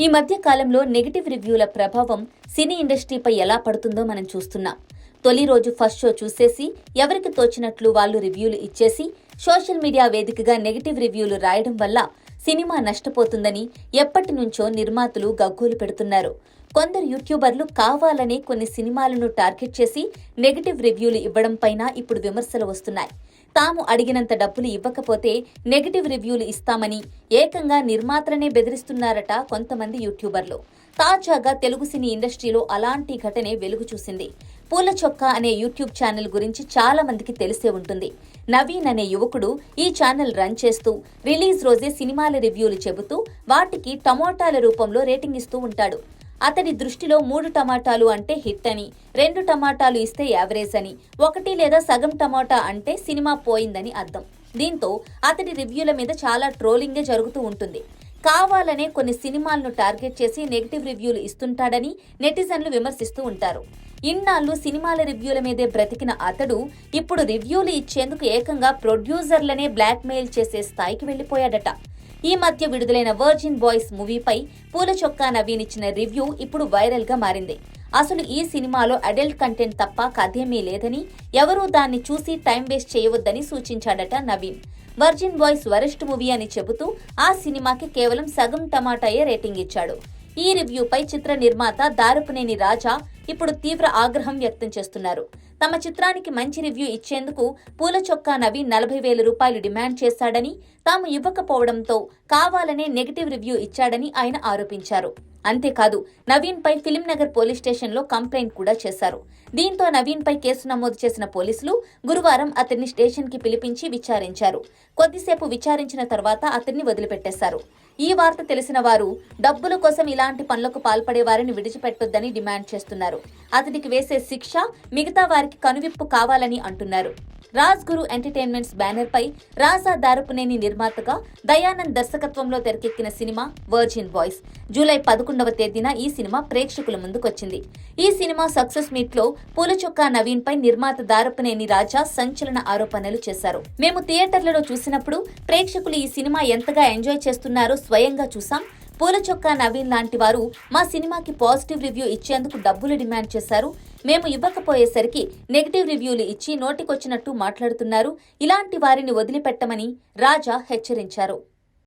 ఈ మధ్య కాలంలో నెగటివ్ రివ్యూల ప్రభావం సినీ ఇండస్ట్రీపై ఎలా పడుతుందో మనం చూస్తున్నాం. తొలి రోజు ఫస్ట్ షో చూసేసి ఎవరికి తోచినట్లు వాళ్ళు రివ్యూలు ఇచ్చేసి సోషల్ మీడియా వేదికగా నెగటివ్ రివ్యూలు రాయడం వల్ల సినిమా నష్టపోతుందని ఎప్పటి నుంచో నిర్మాతలు గగ్గోలు పెడుతున్నారు. కొందరు యూట్యూబర్లు కావాలనే కొన్ని సినిమాలను టార్గెట్ చేసి నెగటివ్ రివ్యూలు ఇవ్వడం పైన ఇప్పుడు విమర్శలు వస్తున్నాయి. తాము అడిగినంత డబ్బులు ఇవ్వకపోతే నెగటివ్ రివ్యూలు ఇస్తామని ఏకంగా నిర్మాతలనే బెదిరిస్తున్నారట కొంతమంది యూట్యూబర్లు. తాజాగా తెలుగు సినీ ఇండస్ట్రీలో అలాంటి ఘటనే వెలుగు చూసింది. పూల చొక్కా అనే యూట్యూబ్ ఛానల్ గురించి చాలా మందికి తెలిసే ఉంటుంది. నవీన్ అనే యువకుడు ఈ ఛానల్ రన్ చేస్తూ రిలీజ్ రోజే సినిమాల రివ్యూలు చెబుతూ వాటికి టమోటాల రూపంలో రేటింగ్ ఇస్తూ ఉంటాడు. అతడి దృష్టిలో 3 టమాటాలు అంటే హిట్ అని, 2 టమాటాలు ఇస్తే యావరేజ్ అని, 1 లేదా సగం టమాటా అంటే సినిమా పోయిందని అర్థం. దీంతో అతడి రివ్యూల మీద చాలా ట్రోలింగే జరుగుతూ ఉంటుంది. కావాలనే కొన్ని సినిమాలను టార్గెట్ చేసి నెగటివ్ రివ్యూలు ఇస్తుంటాడని నెటిజన్లు విమర్శిస్తూ ఉంటారు. ఇన్నాళ్లు సినిమాల రివ్యూల మీదే బ్రతికిన అతడు ఇప్పుడు రివ్యూలు ఇచ్చేందుకు ఏకంగా ప్రొడ్యూసర్లనే బ్లాక్మెయిల్ చేసే స్థాయికి వెళ్లిపోయాడట. ఈ మధ్య విడుదలైన వర్జిన్ బాయ్స్ మూవీపై పూల చొక్కా నవీన్ ఇచ్చిన రివ్యూ ఇప్పుడు వైరల్ గా మారింది. అసలు ఈ సినిమాలో అడల్ట్ కంటెంట్ తప్ప కథేమీ లేదని, ఎవరూ దాన్ని చూసి టైం వేస్ట్ చేయవద్దని సూచించాడట Naveen. Virgin boys worst movie అని చెబుతూ ఆ సినిమాకి కేవలం సగం టమాటాయే రేటింగ్ ఇచ్చాడు. ఈ రివ్యూపై చిత్ర నిర్మాత దారపునేని రాజా ఇప్పుడు తీవ్ర ఆగ్రహం వ్యక్తం చేస్తున్నారు. తమ చిత్రానికి మంచి రివ్యూ ఇచ్చేందుకు పూల చొక్కా నవీన్ 40,000 రూపాయలు డిమాండ్ చేశాడని, తాము ఇవ్వకపోవడంతో కావాలనే నెగటివ్ రివ్యూ ఇచ్చాడని ఆయన ఆరోపించారు. అంతేకాదు నవీన్ పై ఫిలిం నగర్ పోలీస్ స్టేషన్లో కంప్లైంట్ కూడా చేశారు. దీంతో నవీన్ పై కేసు నమోదు చేసిన పోలీసులు గురువారం అతన్ని స్టేషన్ కి పిలిపించి విచారించారు. కొద్దిసేపు విచారించిన తర్వాత అతన్ని వదిలిపెట్టేశారు. ఈ వార్త తెలిసిన వారు డబ్బుల కోసం ఇలాంటి పనులకు పాల్పడే వారిని విడిచిపెట్టొద్దని డిమాండ్ చేస్తున్నారు. అతడికి వేసే శిక్ష మిగతా వారికి కనువిప్పు కావాలని అంటున్నారు. రాజ్ గురు ఎంటర్టైన్మెంట్స్ బ్యానర్ పై రాజా దారపునేని నిర్మాతగా దయానంద్ దర్శకత్వంలో తెరకెక్కిన సినిమా వర్జిన్ బాయ్స్ జూలై 11వ తేదీన ఈ సినిమా ప్రేక్షకుల ముందుకొచ్చింది. ఈ సినిమా సక్సెస్ మీట్ లో పూల చొక్కా నవీన్ పై నిర్మాత దారపునేని రాజా సంచలన ఆరోపణలు చేశారు. మేము థియేటర్లలో చూసినప్పుడు ప్రేక్షకులు ఈ సినిమా ఎంతగా ఎంజాయ్ చేస్తున్నారో స్వయంగా చూసాం. పూల చొక్కా నవీన్ లాంటి వారు మా సినిమాకి పాజిటివ్ రివ్యూ ఇచ్చేందుకు డబ్బులు డిమాండ్ చేశారు. మేము ఇవ్వకపోయేసరికి నెగటివ్ రివ్యూలు ఇచ్చి నోటికొచ్చినట్టు మాట్లాడుతున్నారు. ఇలాంటి వారిని వదిలిపెట్టమని రాజా హెచ్చరించారు.